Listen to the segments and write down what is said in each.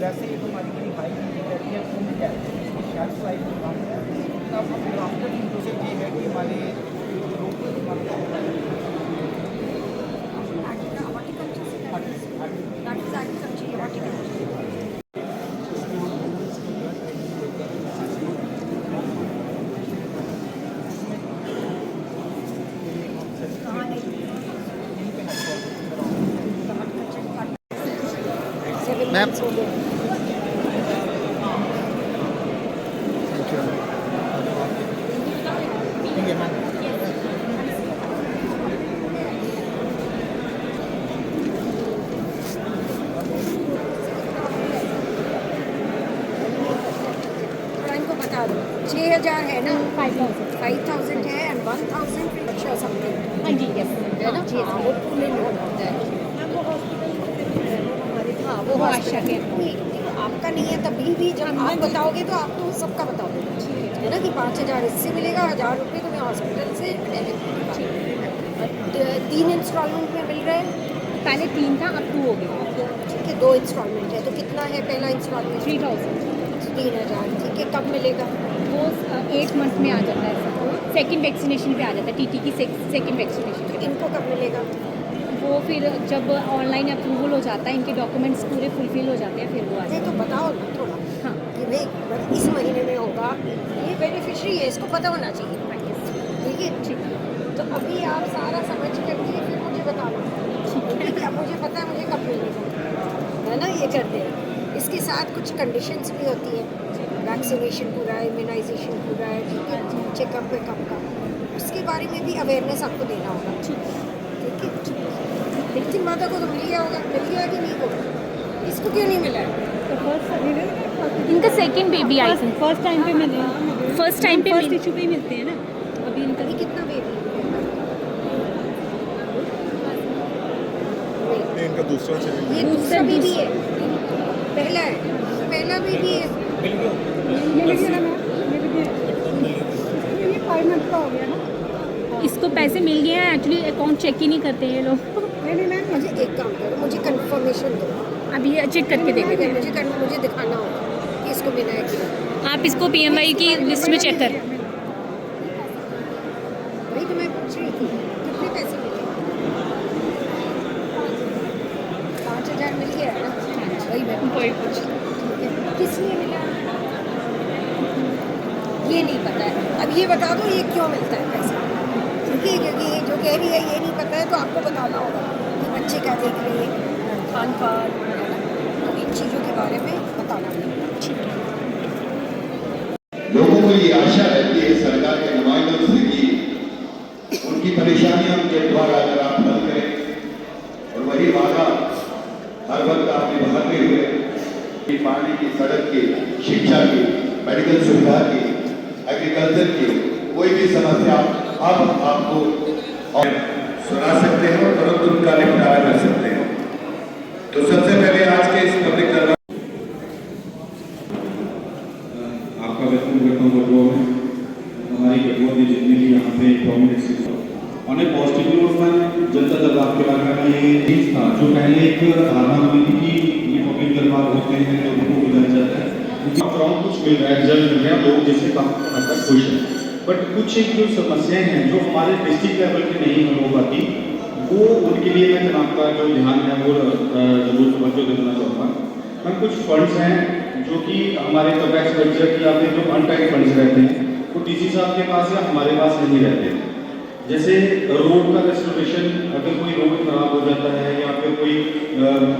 वैसे ये हमारी बड़ी हाई रहती है फूड है शेल्फ लाइफ तब हम आफ्टर प्रोसेस ये है कि हमारे मैम इनको बता दो 6,000 है ना 5,000 है एंड 1,000 अच्छा समथिंग हाँ जी यस है ना जी वो पूरे लोन होता है हाँ वो आशा के आपका नहीं है तभी भी जब आप बताओगे तो आप तो सबका बताओगे है ना कि 5,000 इससे मिलेगा 1,000 रुपये तुम्हें हॉस्पिटल से 3 इंस्टॉलमेंट में मिल रहा है पहले 3 था अब 2 हो गया ठीक है 2 इंस्टॉलमेंट है तो कितना है पहला इंस्टॉलमेंट 3,000 3,000 ठीक है कब मिलेगा वो 8 मंथ में आ जाता है सबको सेकेंड वैक्सीनेशन पे आ जाता है टीटी की सेकेंड वैक्सीनेशन पे इनको कब मिलेगा वो फिर जब ऑनलाइन अप्रूवल हो जाता है इनके डॉक्यूमेंट्स पूरे फुलफिल हो जाते हैं फिर वो आ नहीं तो बताओ ना थोड़ा हाँ कि भाई इस महीने में होगा ये बेनिफिशरी है इसको पता होना चाहिए ठीक है ठीक है तो अभी आप सारा समझ करके फिर मुझे बता दो ठीक है मुझे पता है मुझे कब मिलेगा है ना ये करते हैं इसके साथ कुछ कंडीशंस भी होती हैं वैक्सीनेशन पूरा है इम्यूनाइजेशन पूरा है ठीक है चेकअप वेकअप का उसके बारे में भी अवेयरनेस आपको देना होगा ठीक है लेकिन माता को तो मिल गया होगा मिल गया कि नहीं होगा इसको क्यों नहीं मिला है इनका सेकेंड बेबी आई थी फर्स्ट टाइम पे मिले फर्स्ट टाइम पे फर्स्ट इशू पे ही मिलते हैं ना अभी इनका अभी कितना बेबी इनका दूसरा चैनल ये दूसरा बेबी है पहला बेबी है ये भी ना ये 5 मंथ का हो गया ना इसको पैसे मिल गए हैं एक्चुअली अकाउंट चेक ही नहीं करते ये लोग नहीं मैम मुझे एक काम करो मुझे कंफर्मेशन दो अभी ये चेक करके दे देते हैं मुझे दिखाना होगा कि इसको मिला है कि नहीं आप इसको पीएमआई की लिस्ट में चेक कर वही तो मैं पूछ रही थी कितने पैसे मिले 5,000 मिल गया है ना वही मैं कोई कुछ किस लिए मिला ये नहीं पता है अब ये बता दो ये क्यों मिलता है पैसा क्योंकि जो कह रही है ये नहीं पता है तो आपको बताना होगा कि बच्चे क्या देख रहे हैं खान पान तो इन चीज़ों के बारे में बताना होगा ठीक है लोगों को ये आशा रहती है सरकार के नुमाइंदों से कि उनकी परेशानियां उनके द्वारा अगर आप हल करें और वही वादा हर वक्त आप निभाते हुए कि पानी की सड़क की शिक्षा की मेडिकल सुविधा की एग्रीकल्चर की कोई भी समस्या आप आपको और सुना सकते हैं और तुरंत उनका निपटारा कर सकते हैं। तो सबसे पहले आज के इस पब्लिक दरबार आपका वेलकम करता हूँ। हमारी गठबंधन जितने भी यहाँ पे prominent on A positive note में जनता दरबार के बारे में ये चीज था जो पहले एक धारणा बनी थी कि ये पब्लिक दरबार होते हैं तो उनको बुलाया जाता है, क्योंकि कुछ मिल रहा है, रिजल्ट मिल रहा है, लोग जिससे काफी हद तक खुश हैं। बट कुछ एक जो समस्याएं हैं जो हमारे डिस्ट्रिक्ट लेवल पे नहीं हल हो पाती, वो उनके लिए मैं जनाब का जो ध्यान है वो जरूर तवज्जो देना चाहूँगा। मैं कुछ फंड्स हैं जो कि हमारे कपैक्स बजट या फिर जो अनटाइड फंड्स रहते हैं वो डीसी साहब के पास या हमारे पास नहीं रहते। जैसे रोड का रेस्टोरेशन, अगर कोई रोड खराब हो जाता है या फिर कोई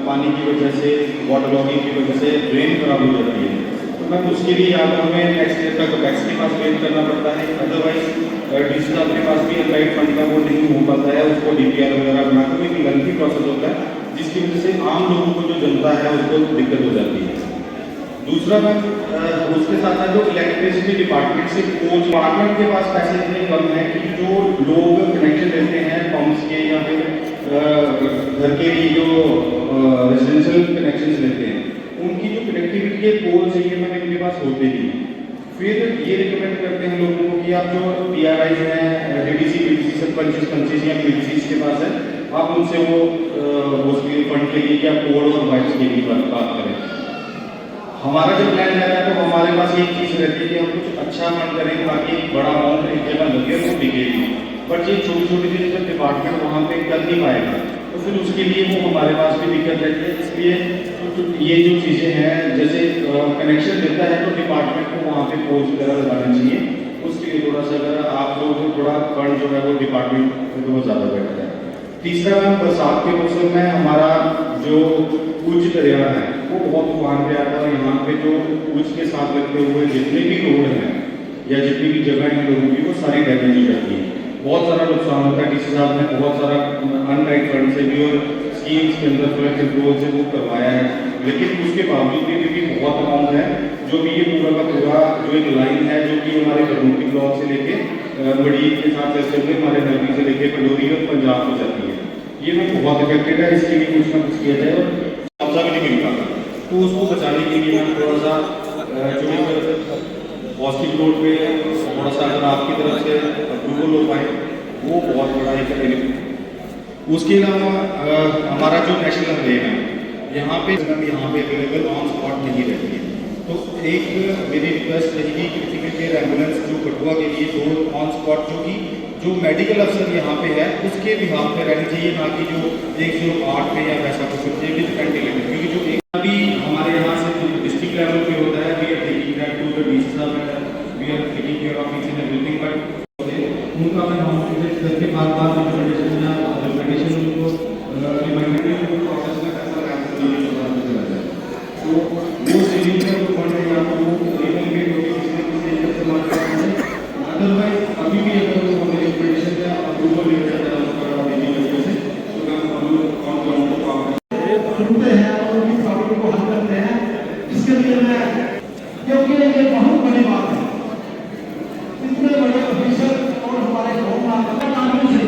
पानी की वजह से, वाटर लॉगिंग की वजह से ड्रेन खराब हो जाती है, तो मैं उसके लिए या तो हमें नेक्स्ट ईयर तक कपैक्स के पास वेट करना पड़ता है, अदरवाइज डीसी साहब के पास भी अनटाइड फंड का वो नहीं हो पाता है, उसको डीपीआर वगैरह बनाकर एक लेंथी प्रोसेस होता है जिसकी वजह से आम लोगों को जो जनता है उसको दिक्कत हो जाती है। दूसरा मैम उसके साथ साथ जो इलेक्ट्रिसिटी डिपार्टमेंट से कोच डिपार्टमेंट के पास पैसे इतने कम हैं कि जो लोग कनेक्शन लेते हैं पंप्स के या फिर घर के लिए जो रेजिडेंशियल कनेक्शन लेते हैं उनकी जो कनेक्टिविटी के पोल चाहिए मैम इनके पास होते ही हैं। फिर ये रिकमेंड करते हैं लोगों को कि आप जो PRIs हैं, DDC PDC सरपंच या PDC के पास है, आप उनसे वो उसके फंड के लिए या पोल और वाइट्स के लिए बात करें। हमारा जो प्लान रहता है तो हमारे पास एक चीज़ रहती है कि हम कुछ अच्छा फंड करें ताकि बड़ा अमाउंट एक जगह लगे वो दिखेगी, बट ये छोटी छोटी चीज़ें जब डिपार्टमेंट वहाँ पे कर नहीं पाएगा तो फिर उसके लिए वो हमारे पास भी दिक्कत रहती है। इसलिए ये जो चीज़ें हैं जैसे कनेक्शन देता है तो डिपार्टमेंट को वहाँ पे पोस्ट वगैरह लगाना चाहिए, उसके लिए थोड़ा सा अगर आप लोग थोड़ा फंड जो है वो डिपार्टमेंट में तो ज़्यादा बेटर है। तीसरा मैम बरसात के मौसम में हमारा जो उच्च दरिया है वो बहुत तूफान पे आता है, यहाँ पे जो उच्च के साथ लगते हुए जितने भी रोड हैं या जितनी भी जगह हैं लोगों की वो सारी डैमेज हो जाती है, बहुत सारा नुकसान होता है। डीसी साहब ने बहुत सारा अनराइट फंड से भी और स्कीम्स के अंदर फ्लड कंट्रोल से वो करवाया है, लेकिन उसके बावजूद भी बहुत अमाउंट है जो भी ये पूरा का पूरा जो एक लाइन है जो कि हमारे बरनोटी ब्लॉक से लेके बड़ी के साथ चलते हुए हमारे नदी से लेके पंडोरी और पंजाब को जाती है, ये वो बहुत इफेक्टेड है। इसके लिए कुछ ना कुछ किया जाए और मुआवजा भी नहीं मिल पाता, तो उसको बचाने के लिए मैं थोड़ा सा जो पॉजिटिव नोट पे थोड़ा सा अगर आपकी तरफ से अप्रूवल हो पाए वो बहुत बड़ा एक बेनिफिट। उसके अलावा हमारा जो नेशनल हाईवे है यहाँ पे अवेलेबल ऑन स्पॉट नहीं रहती है, तो एक मेरी रिक्वेस्ट रहेगी कि क्रिटिकल केयर एम्बुलेंस जो कठुआ के लिए दो ऑन स्पॉट जो मेडिकल अफसर यहाँ पे है उसके बिहाफ पे रहनी चाहिए, ना कि जो 108 पे या वैसा कुछ ये भी वेंटिलेटर, क्योंकि जो एक अभी हमारे यहाँ से डिस्ट्रिक्ट लेवल पे होता है, we are taking that to the DC साहब, we are taking care of each and everything, but उनका मैं नॉमिनेट करके बार-बार रिकमेंडेशन या रिकमेंडेशन उनको रिमाइंडर प्रोसेस में कैसा रहता है, तो वो सीलिंग का जो फंड है या तो वो रिकमेंड होगी किसी न किसी इस्तेमाल करना है, अदरवाइज अभी भी अगर सुनते हैं और उनकी प्रॉब्लम को हल करते हैं, इसके लिए मैं क्योंकि ये बहुत बड़ी बात है, इतने बड़े ऑफिसर और हमारे होम से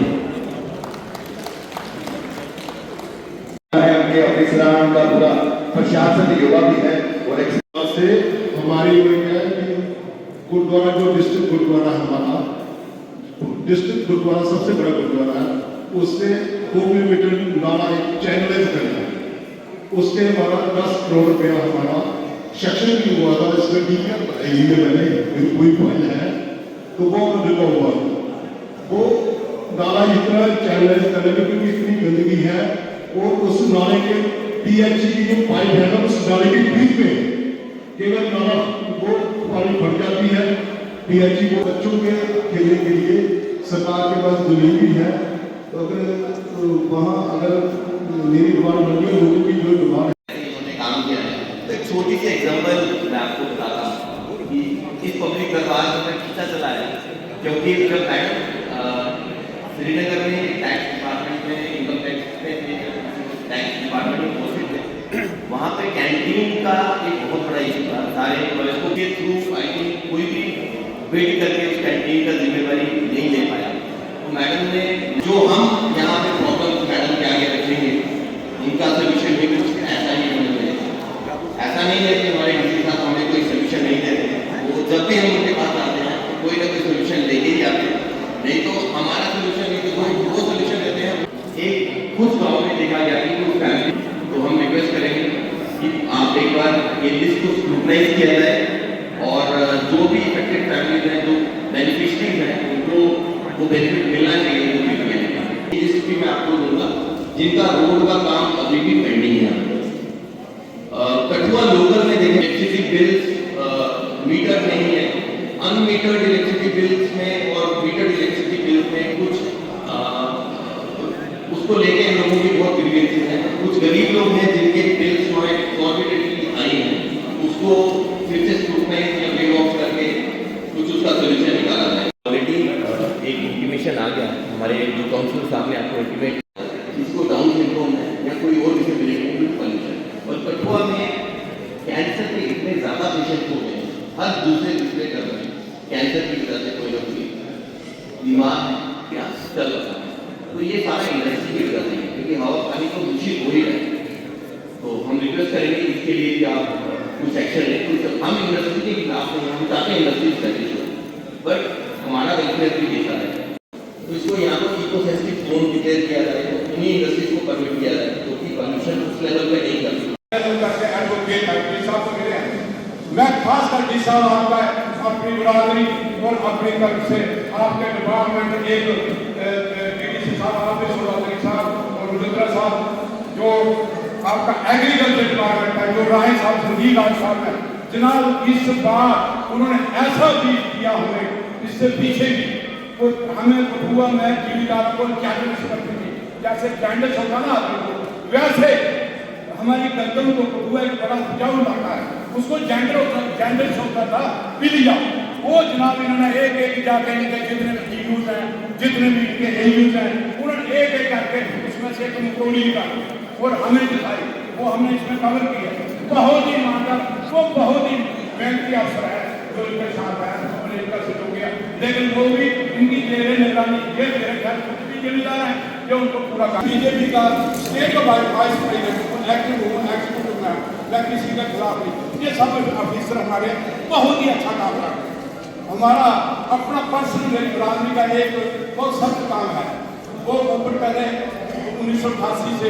ऑफिसरान का पूरा प्रशासन युवा भी है और एक से हमारी गुरुद्वारा जो डिस्ट्रिक्ट गुरुद्वारा हमारा डिस्ट्रिक्ट गुरुद्वारा सबसे बड़ा गुरुद्वारा है, उससे 2 किलोमीटर नाला एक चैनलाइज करना है, उसके हमारा 10 करोड़ रुपया हमारा सेक्शन भी हुआ था, इसमें डीपीआर बनाई है मैंने कोई फाइल है तो वो रुका हुआ वो नाला इतना चैनलाइज करने में क्योंकि इतनी गंदगी है और उस नाले के PHC की जो पाइप है ना उस नाले के बीच में केवल नाला वो पानी भर जाती है, PHC को बच्चों के खेलने के लिए सरकार के पास जमीन भी है, तो अगर वहाँ अगर मेरी डिमांड बनी है लोगों की जो डिमांड उन्होंने काम किया है, तो एक छोटी सी एग्जांपल मैं आपको बताता हूँ कि इस पब्लिक दरबार में खींचा चला है, क्योंकि जब मैडम श्रीनगर में टैक्स डिपार्टमेंट में इनकम टैक्स में टैक्स डिपार्टमेंट में पोस्टेड थे, वहाँ पे कैंटीन का एक बहुत बड़ा इशू था, सारे एम्प्लॉयज को के थ्रू आई थिंक कोई भी वेट करके उस कैंटीन का जिम्मेवारी नहीं ले पाया, तो मैडम ने जो हम यहाँ पे प्रॉब्लम मैडम के आगे रखेंगे उनका सोल्यूशन भी कुछ ऐसा ही होना चाहिए, ऐसा नहीं है कि हमारे किसी के साथ हमें कोई सोल्यूशन नहीं देते, वो जब भी हम उनके पास आते हैं कोई ना कोई सोल्यूशन लेके ही आते हैं, नहीं तो हमारा सोल्यूशन नहीं तो कोई मोबिलाइज किया जाए और जो भी इफेक्टेड फैमिलीज हैं, जो बेनिफिशरीज हैं, उनको वो बेनिफिट मिलना चाहिए, वो भी मिले। ये स्थिति मैं आपको दूंगा जिनका रोड का काम अभी भी पेंडिंग है। कठुआ लोकल में देखिए इलेक्ट्रिसिटी बिल्स मीटर नहीं है, अनमीटर्ड इलेक्ट्रिसिटी बिल्स में और मीटर्ड इलेक्ट्रिसिटी बिल्स में कुछ उसको लेके इन लोगों की बहुत ग्रीवेंसेस हैं। कुछ गरीब लोग हैं जिनके बिल्स हमारे गवर्नमेंट आई हैं, उसको फिर से स्क्रूटनाइज या पे ऑफ करके कुछ उसका सोल्यूशन निकाला जाए। ऑलरेडी एक इंटीमेशन आ गया हमारे जो काउंसिलर साहब ने आपको इंटीमेट, इसको डाउन सिंड्रोम है या कोई और डिसेबिलिटी विद पॉल्यूशन। और कठुआ में कैंसर के इतने ज़्यादा पेशेंट हो गए, हर दूसरे घर में कैंसर की वजह से कोई ना कोई बीमार है या चल रहा है। तो ये सारा इंडस्ट्री की वजह से है, क्योंकि हवा पानी तो दूषित हो ही रहा है। तो हम रिक्वेस्ट करेंगे इसके लिए कि आप कुछ एक्शन लें। तो हम इंडस्ट्री के खिलाफ नहीं, हम चाहते हैं इंडस्ट्री स्ट्रेटेजी हो, बट हमारा वेलफेयर भी देखा है। तो इसको यहाँ पर इको सेंसिटिव जोन डिक्लेयर किया जाए, तो उन्हीं इंडस्ट्रीज को परमिट किया जाए क्योंकि पॉल्यूशन उस लेवल पे नहीं कर मैं खास कर डी साहब आपका अपनी बरादरी और अपनी तरफ से आपके डिपार्टमेंट एक डीसी साहब, आप साहब और रुद्रा साहब, जो आपका एग्रीकल्चर डिपार्टमेंट है, जो राय साहब, संजीव राय साहब है, जनाब इस बार उन्होंने ऐसा बीज दिया हमें, इससे पीछे भी तो हमें कठुआ में जीविकाओं को चैलेंज करती थी, जैसे कैंडल्स होता ना आदमी को, वैसे हमारी गर्दन को कठुआ एक बड़ा उपजाऊ इलाका है, उसको जैंडल्स होता था पिलिया, वो जनाब इन्होंने एक एक जाके इनके जितने भी जीयूज हैं, जितने भी इनके एयूज हैं, उन्होंने एक एक करके उसमें से एक मुकोली निकाली और हमें दिखाई, वो हमने इसमें कवर किया। बहुत ही ईमानदार, वो बहुत ही मेहनती अफसर है जो इनके साथ है और इनका सहयोग किया, लेकिन वो भी इनकी जेरे निगरानी ये मेरे ख्याल भी जिम्मेदार है जो उनको पूरा कर। बीजेपी का स्टेट वाइस प्रेसिडेंट एक्टिव मैं किसी के खिलाफ नहीं, ये सब ऑफिसर हमारे बहुत ही अच्छा काम कर रहे हैं। हमारा अपना पर्सनल बरादरी का एक बहुत सख्त काम है, वो ऊपर पहले 1988 से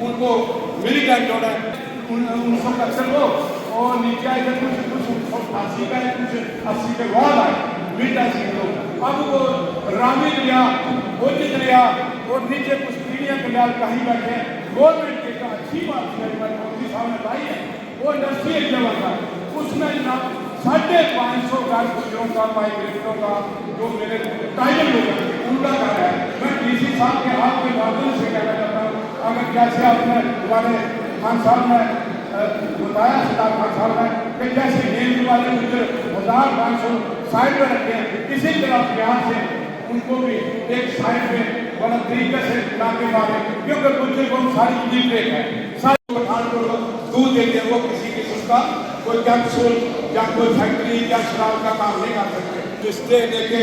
उनको मिलिटेंट जोड़ा है, 1971 को और नीचे आए थे कुछ 1988 का है, कुछ 80 के बाद आए मिलिटेंट लोग। अब वो रामी दरिया, भोजी दरिया और नीचे कुछ पीढ़ियाँ कल्याण कहीं बैठे गवर्नमेंट की अच्छी बात है, मोदी साहब ने लाई है, वो इंडस्ट्री एक जगह था, उसमें जनाब 550 गाय गुजरों का, माइग्रेटरों का, जो मेरे टाइगर लोग हैं उनका घर है। मैं डीसी साहब के हाथ के माध्यम से कहना चाहता हूँ, अगर जैसे आपने हमारे खान साहब ने बताया, सितार खान साहब ने कि जैसे गेंद वाले गुजर 1500 साइड पर रखे हैं, इसी तरह बिहार से उनको भी एक साइड में बड़ा तरीके से लाके मारे, क्योंकि गुजर को सारी चीज है, सारी पठानकोट दूध देते हैं, वो किसी किस्म का कोई कैप्सूल या कोई फैक्ट्री या शराब का काम नहीं कर सकते। रिश्ते लेके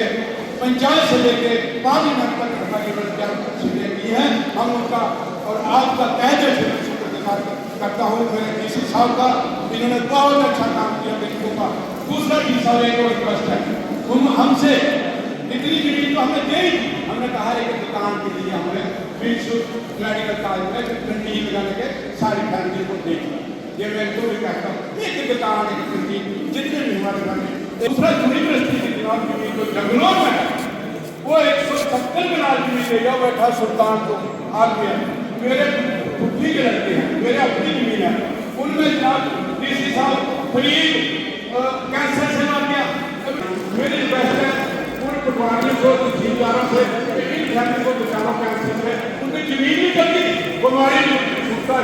पंचायत से लेके पार्लियामेंट तक हमारी व्यवस्था की है, हम उनका और आपका तहे दिल से शुक्रगुजार करता हूँ। मेरे डीसी साहब का, इन्होंने बहुत अच्छा काम किया गरीबों का। दूसरा डी साहब एक और रिक्वेस्ट है, तुम हमसे इतनी जमीन तो हमें दे ही, हमने कहा है कि दुकान के लिए हमें मेडिकल कॉलेज में कंटीन लगाने के सारी फैमिली को दे दी। ये मैं तो भी कहता हूँ एक दुकान एक कंटीन जितने भी हमारे घर में। दूसरा जुड़ी बस्ती की जमीन जो जंगलों में है, वो 170 कनाल जमीन ले जाओ बैठा सुल्तान को आग गया, मेरे बुद्धि के लड़के हैं, मेरे अपनी जमीन है, उनमें जनाब डीसी साहब फरीद कैंसर से मार गया। मेरी रिक्वेस्ट है पूरे पटवारी को, तहसीलदारों से, इन फैमिली को बचाओ कैंसर से, उनकी जमीन नहीं चलती, बीमारी छूटता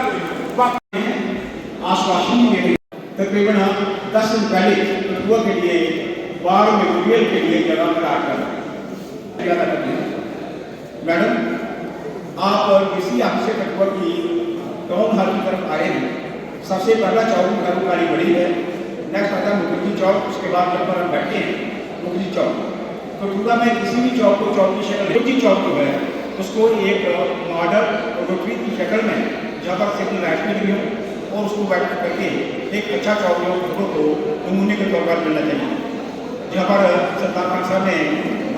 आश्वासन के लिए तकरीबन 10 दिन पहले कठुआ के लिए बाढ़ मेमोरियल के लिए जगह तैयार कर रहे हैं। मैडम आप किसी आपसे कठुआ की टाउन हॉल की तरफ आए हैं, सबसे पहला चौक की कारोबारी बड़ी है, नेक्स्ट आता है मुखर्जी चौक, उसके बाद जब पर हम बैठे हैं मुखर्जी चौक। कठुआ में किसी भी चौक को चौक की शक्ल, मुखर्जी चौक जो है उसको एक मॉडल रोटरी की शक्ल में जहाँ पर सिर्फ नेशनल भी हो और उसको बैठ करके एक अच्छा चौक लोगों को नमूने के तौर पर मिलना चाहिए। जहाँ पर सरदार खान साहब ने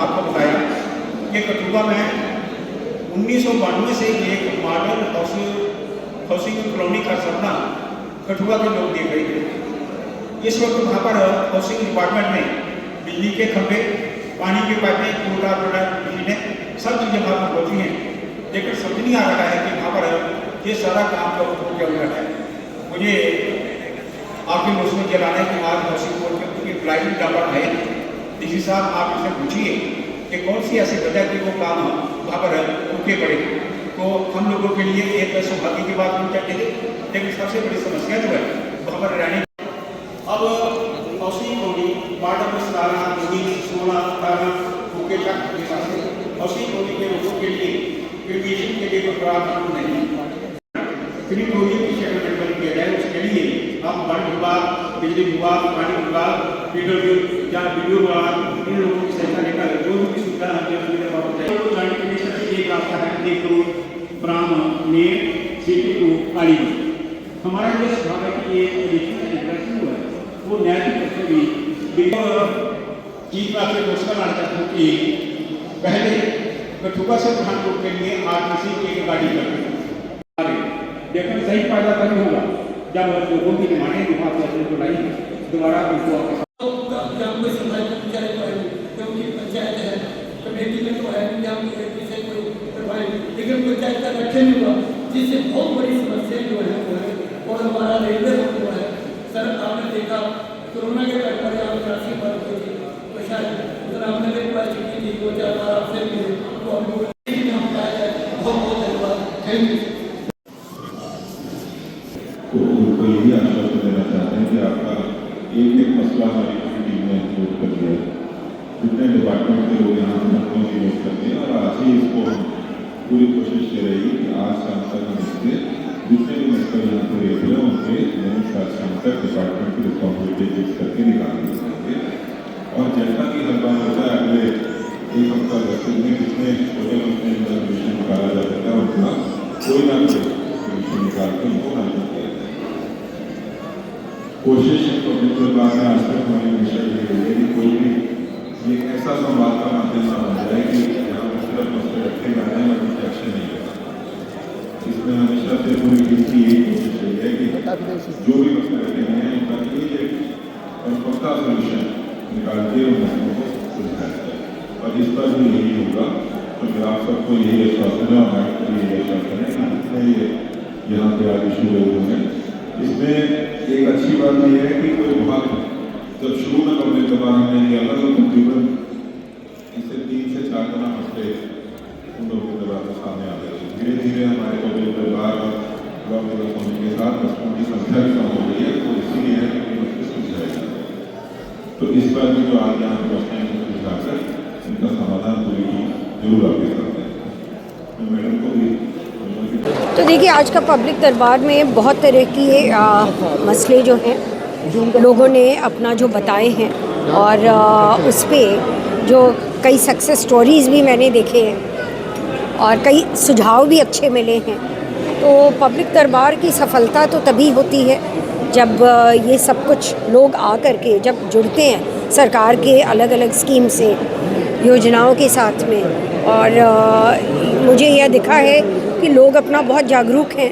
आपको बताया कि कठुआ में 1992 से एक मॉडल हाउसिंग कॉलोनी का सपना कठुआ के लोग देख रहे थे। इस वक्त वहाँ पर हाउसिंग डिपार्टमेंट में बिजली के खंभे, पानी की पाइपें, कूड़ा मशीनें, सब चीज़ें वहाँ पर पहुँची हैं, लेकिन समझ नहीं आ रहा है कि वहाँ पर ये सारा काम कब हो क्या हुआ है। मुझे आपके मौसम में जलाना है कि आज हाउसिंग बोर्ड के उनकी प्लाइंग डापर है, डीसी साहब आप इससे पूछिए कि कौन सी ऐसी वजह कि वो काम वहाँ पर रुके पड़े। तो हम लोगों के लिए एक सौभाग्य की बात नहीं चाहते थे, लेकिन सबसे बड़ी समस्या जो है वहाँ पर रहने। अब हाउसिंग बॉडी वार्ड नंबर 17, 16, 18 के तक हाउसिंग बॉडी के लोगों के लिए इरिगेशन के लिए कोई प्रावधान नहीं। फ्री बोरिंग की शेड्यूल बंद किया जाए, उसके लिए आप वन विभाग, बिजली विभाग, पानी विभाग, वीडियो या वीडियो विभाग, इन लोगों की सहायता लेकर जो भी सुविधा है जाने के लिए सिर्फ एक रास्ता है, 1 करोड़ ब्राह्म मेर सिटी को आड़ी। हमारा ये सुझाव है कि ये एजुकेशन हुआ है वो नैतिक रूप से भी चीफ आपसे क्वेश्चन आना चाहता हूँ कि पहले कठुआ से पठानकोट के लिए आरटीसी की एक गाड़ी करते हैं, लेकिन सही फायदा तभी होगा जब लोगों की डिमांडें वहाँ से लाई दोबारा उनको क्योंकि पंचायत है, कमेटी में तो है लेकिन पंचायत का रखे नहीं हुआ, जिससे बहुत बड़ी समस्या जो है वो है। और हमारा रेलवे रोड जो है सर, आपने देखा कोरोना के टाइम पर यहाँ राशि बंद हुई थी, तो शायद उतना हमने भी पाई चुकी थी 2-4 बार आपसे मिले, तो हम लोग बहुत बहुत धन्यवाद, थैंक यू। तो उनको यही आश्वासन देना चाहते हैं कि आपका एक मसला हमारी टीम ने नोट कर लिया है, जितने डिपार्टमेंट के लोग यहाँ से मसलों की नोट करते हैं, और आज ही इसको पूरी कोशिश ये रहेगी कि आज शाम तक हम इसके जितने भी मसले यहाँ पे रेट हैं उनके दैनिक आज शाम तक डिपार्टमेंट की रिस्पॉन्सिबिलिटी फिक्स करके निकाल देंगे। और जैसा कि हर बार होता है अगले एक हफ्ता 10 दिन में कितने छोटे मसले सोल्यूशन निकाला जा सकता है, उनका कोई ना कोई सोल्यूशन निकाल के उनको हल किया जाए। कोशिश पब्लिक दरबार में आज तक हमारी हमेशा ये रही है कि कोई भी एक ऐसा संवाद का माध्यम ना बन जाए कि यहाँ पर सिर्फ मसले रखे जा रहे हैं और कुछ एक्शन नहीं होगा। इसमें हमेशा से पूरी टीम की यही कोशिश रही है कि जो भी मसले रखे गए हैं उनका एक पक्का सोल्यूशन निकाल के उन मसलों को सुलझाया जाए, और इस पर भी यही होगा। तो मेरा आप सबको यही आश्वासन है और हमारे यही आश्वासन है कि जितने ये यहाँ पे आज इशू हुए हैं, इसमें एक अच्छी बात यह है कि कोई बहुत जब शुरू में पब्लिक दरबार हमने लिया था तो तकरीबन इससे 3 से 4 गुना मसले उन लोगों के दरबार में सामने आ गए। धीरे धीरे हमारे पब्लिक दरबार और ब्लॉक लेवल होने के साथ मसलों की संख्या भी कम हो रही है, तो इसीलिए है कि मसले सुलझाए जा रहे हैं। तो इस पर भी जो आज यहाँ पहुँचते हैं उनको सुलझाकर इनका समाधान पूरी टीम जरूर आपके साथ है। मैडम को भी तो देखिए, आज का पब्लिक दरबार में बहुत तरह की मसले जो हैं लोगों ने अपना जो बताए हैं, और उस पर जो कई सक्सेस स्टोरीज़ भी मैंने देखे हैं और कई सुझाव भी अच्छे मिले हैं। तो पब्लिक दरबार की सफलता तो तभी होती है जब ये सब कुछ लोग आ कर के जब जुड़ते हैं सरकार के अलग अलग स्कीम से, योजनाओं के साथ में। और मुझे यह दिखा है कि लोग अपना बहुत जागरूक हैं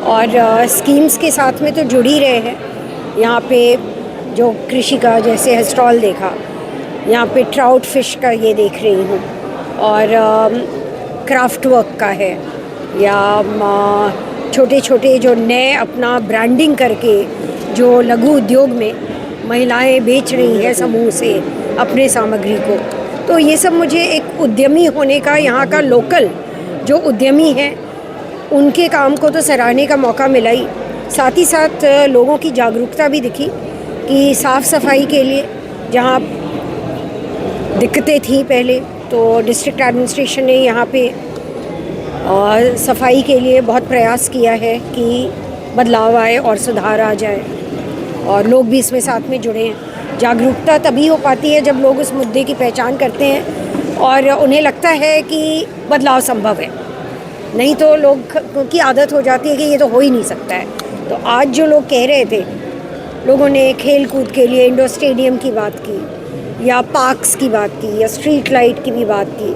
और स्कीम्स के साथ में तो जुड़ ही रहे हैं। यहाँ पे जो कृषि का जैसे स्टॉल देखा, यहाँ पे ट्राउट फिश का ये देख रही हूँ, और क्राफ्ट वर्क का है, या छोटे छोटे जो नए अपना ब्रांडिंग करके जो लघु उद्योग में महिलाएं बेच रही हैं समूह से अपने सामग्री को। तो ये सब मुझे एक उद्यमी होने का, यहाँ का लोकल जो उद्यमी हैं उनके काम को तो सराहने का मौका मिला ही। साथ ही साथ लोगों की जागरूकता भी दिखी कि साफ़ सफाई के लिए जहाँ दिक्कतें थी पहले, तो डिस्ट्रिक्ट एडमिनिस्ट्रेशन ने यहाँ पे सफाई के लिए बहुत प्रयास किया है कि बदलाव आए और सुधार आ जाए, और लोग भी इसमें साथ में जुड़े हैं। जागरूकता तभी हो पाती है जब लोग उस मुद्दे की पहचान करते हैं और उन्हें लगता है कि बदलाव संभव है। नहीं तो लोग की आदत हो जाती है कि ये तो हो ही नहीं सकता है। तो आज जो लोग कह रहे थे, लोगों ने खेल कूद के लिए इंडोर स्टेडियम की बात की, या पार्क्स की बात की, या स्ट्रीट लाइट की भी बात की,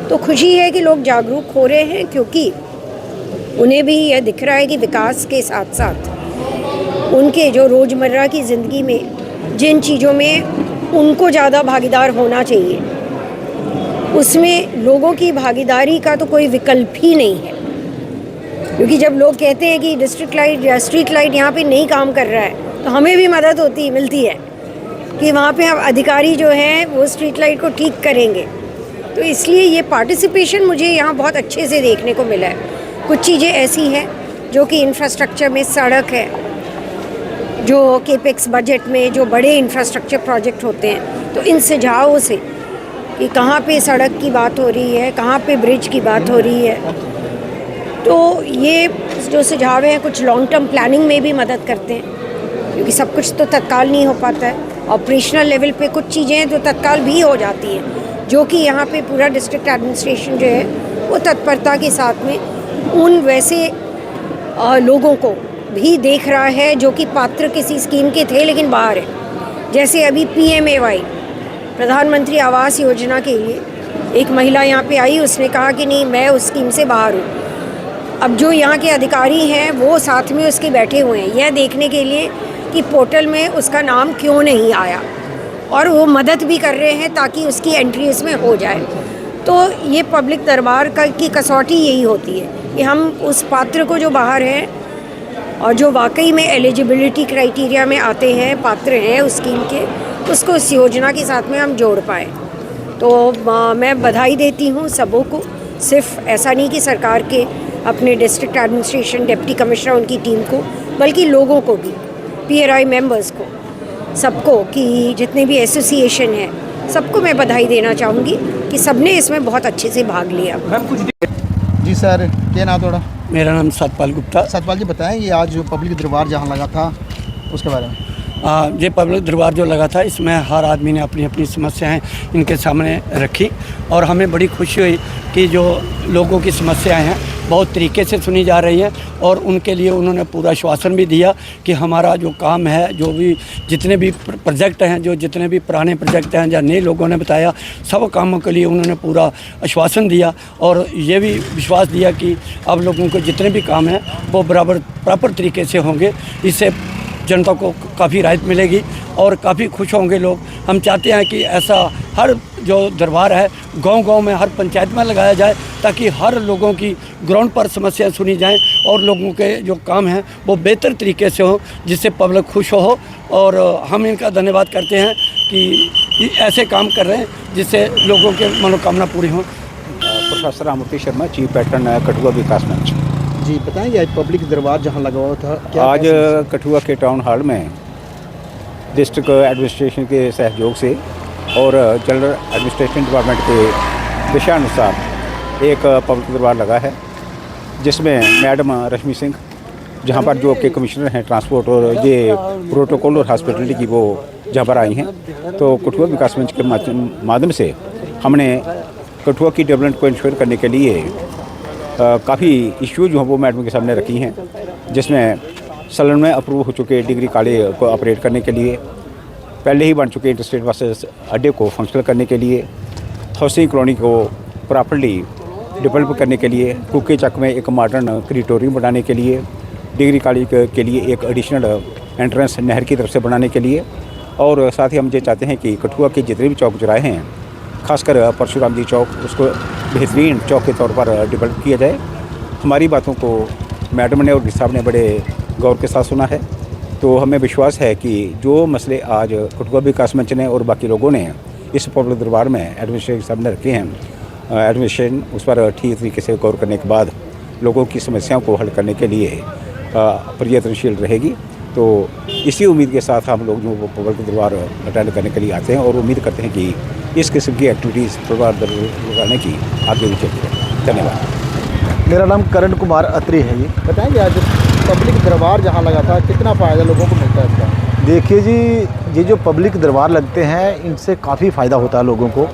तो खुशी है कि लोग जागरूक हो रहे हैं, क्योंकि उन्हें भी यह दिख रहा है कि विकास के साथ साथ उनके जो रोज़मर्रा की ज़िंदगी में जिन चीज़ों में उनको ज़्यादा भागीदार होना चाहिए, उसमें लोगों की भागीदारी का तो कोई विकल्प ही नहीं है। क्योंकि जब लोग कहते हैं कि डिस्ट्रिक्ट लाइट या स्ट्रीट लाइट यहाँ पे नहीं काम कर रहा है, तो हमें भी मदद मिलती है कि वहाँ पे अब अधिकारी जो हैं वो स्ट्रीट लाइट को ठीक करेंगे। तो इसलिए ये पार्टिसिपेशन मुझे यहाँ बहुत अच्छे से देखने को मिला है। कुछ चीज़ें ऐसी हैं जो कि इंफ्रास्ट्रक्चर में, सड़क है, जो केपेक्स बजट में जो बड़े इंफ्रास्ट्रक्चर प्रोजेक्ट होते हैं, तो इन सुझावों से कि कहाँ पे सड़क की बात हो रही है, कहाँ पे ब्रिज की बात हो रही है, तो ये जो सुझाव हैं कुछ लॉन्ग टर्म प्लानिंग में भी मदद करते हैं। क्योंकि सब कुछ तो तत्काल नहीं हो पाता है। ऑपरेशनल लेवल पे कुछ चीज़ें जो तत्काल भी हो जाती हैं, जो कि यहाँ पे पूरा डिस्ट्रिक्ट एडमिनिस्ट्रेशन जो है वो तत्परता के साथ में उन वैसे लोगों को भी देख रहा है जो कि पात्र किसी स्कीम के थे लेकिन बाहर है। जैसे अभी PMAY प्रधानमंत्री आवास योजना के लिए एक महिला यहाँ पे आई, उसने कहा कि नहीं, मैं उस स्कीम से बाहर हूँ। अब जो यहाँ के अधिकारी हैं वो साथ में उसके बैठे हुए हैं यह देखने के लिए कि पोर्टल में उसका नाम क्यों नहीं आया, और वो मदद भी कर रहे हैं ताकि उसकी एंट्री इसमें हो जाए। तो ये पब्लिक दरबार की कसौटी यही होती है कि हम उस पात्र को जो बाहर है और जो वाकई में एलिजिबिलिटी क्राइटेरिया में आते हैं, पात्र हैं उस स्कीम के, उसको इस योजना के साथ में हम जोड़ पाए। तो मैं बधाई देती हूँ सबों को, सिर्फ ऐसा नहीं कि सरकार के अपने डिस्ट्रिक्ट एडमिनिस्ट्रेशन, डिप्टी कमिश्नर, उनकी टीम को, बल्कि लोगों को भी, PRI मेंबर्स को, सबको, कि जितने भी एसोसिएशन हैं, सबको मैं बधाई देना चाहूँगी कि सबने इसमें बहुत अच्छे से भाग लिया। जी सर, क्या नाम थोड़ा? मेरा नाम सतपाल गुप्ता। सतपाल जी बताएं, ये आज जो पब्लिक दरबार जहाँ लगा था उसके बारे में। ये पब्लिक दरबार जो लगा था, इसमें हर आदमी ने अपनी अपनी समस्याएं इनके सामने रखी, और हमें बड़ी खुशी हुई कि जो लोगों की समस्याएं हैं बहुत तरीके से सुनी जा रही हैं, और उनके लिए उन्होंने पूरा आश्वासन भी दिया कि हमारा जो काम है, जो भी जितने भी प्रोजेक्ट हैं, जो जितने भी पुराने प्रोजेक्ट हैं या नए लोगों ने बताया, सब कामों के लिए उन्होंने पूरा आश्वासन दिया, और ये भी विश्वास दिया कि अब लोगों को जितने भी काम हैं वो बराबर प्रॉपर तरीके से होंगे। इससे जनता को काफ़ी राहत मिलेगी और काफ़ी खुश होंगे लोग। हम चाहते हैं कि ऐसा हर जो दरबार है गांव-गांव में, हर पंचायत में लगाया जाए, ताकि हर लोगों की ग्राउंड पर समस्याएं सुनी जाएं और लोगों के जो काम हैं वो बेहतर तरीके से हो, जिससे पब्लिक खुश हो। और हम इनका धन्यवाद करते हैं कि ऐसे काम कर रहे हैं जिससे लोगों के मनोकामना पूरी हो। Professor Ramurti Sharma, chief patron Kathua Vikas Manch. जी बताएंगे, आज पब्लिक दरबार जहाँ लगा हुआ था क्या? आज कठुआ के टाउन हॉल में डिस्ट्रिक्ट एडमिनिस्ट्रेशन के सहयोग से और जनरल एडमिनिस्ट्रेशन डिपार्टमेंट के दिशानुसार एक पब्लिक दरबार लगा है, जिसमें मैडम रश्मि सिंह, जहाँ पर जो के कमिश्नर हैं ट्रांसपोर्ट और ये प्रोटोकॉल और हॉस्पिटलिटी की, वो जहाँ पर आई हैं। तो कठुआ विकास मंच के माध्यम से हमने कठुआ की डेवलपमेंट को इंश्योर करने के लिए काफ़ी इश्यूज जो हैं वो मैडम के सामने रखी हैं, जिसमें सलन में अप्रूव हो चुके डिग्री कॉलेज को ऑपरेट करने के लिए, पहले ही बन चुके इंटरस्टेट बसेस अड्डे को फंक्शनल करने के लिए, हाउसिंग कॉलोनी को प्रॉपर्ली डेवलप करने के लिए, कुके चक में एक मॉडर्न क्रिटोरियम बनाने के लिए, डिग्री कॉलेज के लिए एक एडिशनल एंट्रेंस नहर की तरफ से बनाने के लिए, और साथ ही हम ये चाहते हैं कि कठुआ के जितने भी चौक चौराहे हैं, खासकर परशुराम जी चौक, उसको बेहतरीन चौक के तौर पर डेवलप किया जाए। हमारी बातों को मैडम ने और साहब ने बड़े गौर के साथ सुना है, तो हमें विश्वास है कि जो मसले आज कठुआ विकास मंच ने और बाकी लोगों ने इस पब्लिक दरबार में एडमिनिस्ट्रेशन साहब ने रखे हैं, एडमिनिस्ट्रेशन उस पर ठीक तरीके से गौर करने के बाद लोगों की समस्याओं को हल करने के लिए प्रयत्नशील रहेगी। तो इसी उम्मीद के साथ हम लोग जो पब्लिक दरबार अटेंड करने के लिए आते हैं, और उम्मीद करते हैं कि इस किस्म की एक्टिविटीज़ दरबार लगाने की आगे भी चलती है। धन्यवाद। मेरा नाम करण कुमार अत्री है। ये बताएंगे, आज पब्लिक दरबार जहाँ लगा था कितना फ़ायदा लोगों को मिलता है इसका? देखिए जी, ये जो पब्लिक दरबार लगते हैं इनसे काफ़ी फ़ायदा होता है लोगों को,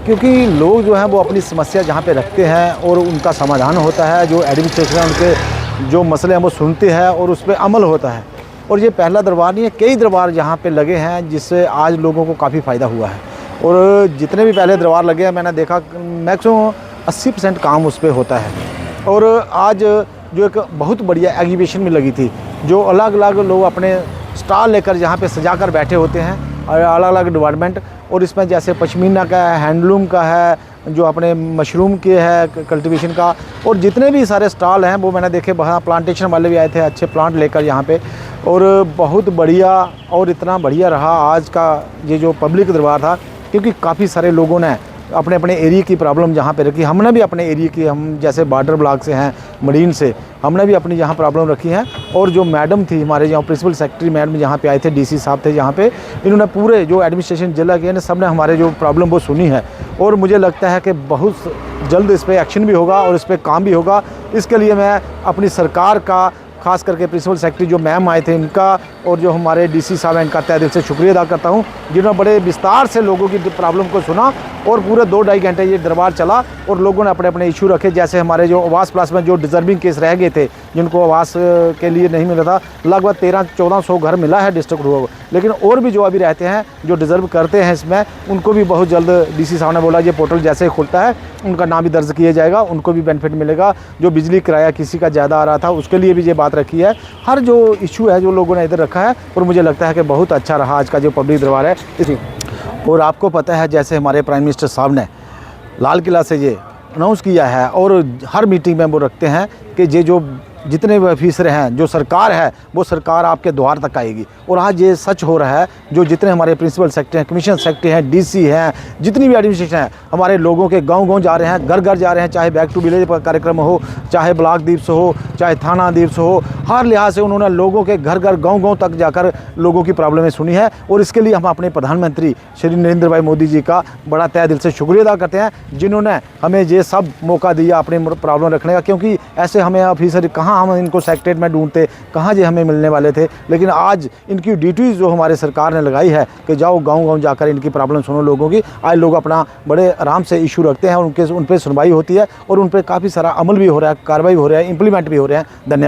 क्योंकि लोग जो हैं वो अपनी समस्या जहाँ पे रखते हैं और उनका समाधान होता है, जो एडमिनिस्ट्रेशन उनके जो मसले हैं वो सुनते हैं और उस पर अमल होता है। और ये पहला दरबार नहीं है, कई दरबार यहाँ पे लगे हैं जिससे आज लोगों को काफ़ी फ़ायदा हुआ है। और जितने भी पहले दरबार लगे हैं मैंने देखा मैक्सिमम 80% काम उस पर होता है। और आज जो एक बहुत बढ़िया एग्जीबिशन में लगी थी, जो अलग अलग लोग अपने स्टॉल लेकर यहाँ पे सजा कर बैठे होते हैं, अलग अलग डिपार्टमेंट, और इसमें जैसे पश्मीना का है, हैंडलूम का है, जो अपने मशरूम के है कल्टीवेशन का, और जितने भी सारे स्टॉल हैं वो मैंने देखे। वहाँ प्लांटेशन वाले भी आए थे अच्छे प्लांट लेकर यहाँ पे, और बहुत बढ़िया और इतना बढ़िया रहा आज का ये जो पब्लिक दरबार था, क्योंकि काफ़ी सारे लोगों ने अपने अपने एरिया की प्रॉब्लम जहाँ पे रखी। हमने भी अपने एरिया की, हम जैसे बॉर्डर ब्लॉक से हैं, मरीन से, हमने भी अपनी यहाँ प्रॉब्लम रखी हैं। और जो मैडम थी हमारे यहाँ प्रिंसिपल सेक्रेटरी मैडम यहाँ पे आए थे, डीसी साहब थे यहाँ पे, इन्होंने पूरे जो एडमिनिस्ट्रेशन जिला के सब ने हमारे जो प्रॉब्लम वो सुनी है, और मुझे लगता है कि बहुत जल्द इस पर एक्शन भी होगा और इस पर काम भी होगा। इसके लिए मैं अपनी सरकार का, खास करके प्रिंसिपल सेक्रेटरी जो मैम आए थे इनका, और जो हमारे डीसी साहब हैं इनका तहे दिल से शुक्रिया अदा करता हूं, जिन्होंने बड़े विस्तार से लोगों की प्रॉब्लम को सुना, और पूरे 2-2.5 घंटे ये दरबार चला, और लोगों ने अपने अपने इशू रखे। जैसे हमारे जो आवास प्लस में जो डिज़र्विंग केस रह गए थे, जिनको आवास के लिए नहीं मिला था, लगभग 1300-1400 घर मिला है डिस्ट्रिक्ट को, लेकिन और भी जो अभी रहते हैं जो डिज़र्व करते हैं इसमें, उनको भी बहुत जल्द डीसी साहब ने बोला ये पोर्टल जैसे ही खुलता है उनका नाम भी दर्ज किया जाएगा, उनको भी बेनिफिट मिलेगा। जो बिजली किराया किसी का ज़्यादा आ रहा था उसके लिए भी ये बात रखी है। हर जो इशू है जो लोगों ने इधर रखा है, और मुझे लगता है कि बहुत अच्छा रहा आज का जो पब्लिक दरबार है। और आपको पता है जैसे हमारे प्राइम मिनिस्टर साहब ने लाल किला से ये अनाउंस किया है, और हर मीटिंग में वो रखते हैं कि ये जो जितने भी ऑफिसर हैं, जो सरकार है वो सरकार आपके द्वार तक आएगी। और आज ये सच हो रहा है, जो जितने हमारे प्रिंसिपल सेक्रेटरी हैं, कमीशन सेक्रेटरी हैं, डीसी हैं, जितनी भी एडमिनिस्ट्रेशन है, हमारे लोगों के गांव-गांव जा रहे हैं, घर-घर जा रहे हैं, चाहे बैक टू विलेज कार्यक्रम हो, चाहे ब्लॉक दिवस हो, चाहे थाना दिवस हो, हर लिहाज से उन्होंने लोगों के घर-घर, गाँव-गाँव तक जाकर लोगों की प्रॉब्लमें सुनी है। और इसके लिए हम अपने प्रधानमंत्री श्री नरेंद्र भाई मोदी जी का बड़ा तहे दिल से शुक्रिया अदा करते हैं, जिन्होंने हमें ये सब मौका दिया अपनी प्रॉब्लम रखने का। क्योंकि ऐसे हमें ऑफिसर कहाँ हम इनको सेक्रेटरीट में ढूंढते, कहाँ ये हमें मिलने वाले थे। लेकिन आज इनकी ड्यूटीज़ जो हमारे सरकार ने लगाई है कि जाओ गांव-गांव जाकर इनकी प्रॉब्लम सुनो लोगों की, आज लोग अपना बड़े आराम से इशू रखते हैं, और उन पर सुनवाई होती है, और उन पर काफ़ी सारा अमल भी हो रहा है, कार्रवाई हो रहा है, इंप्लीमेंट भी हो रहे हैं। धन्यवाद।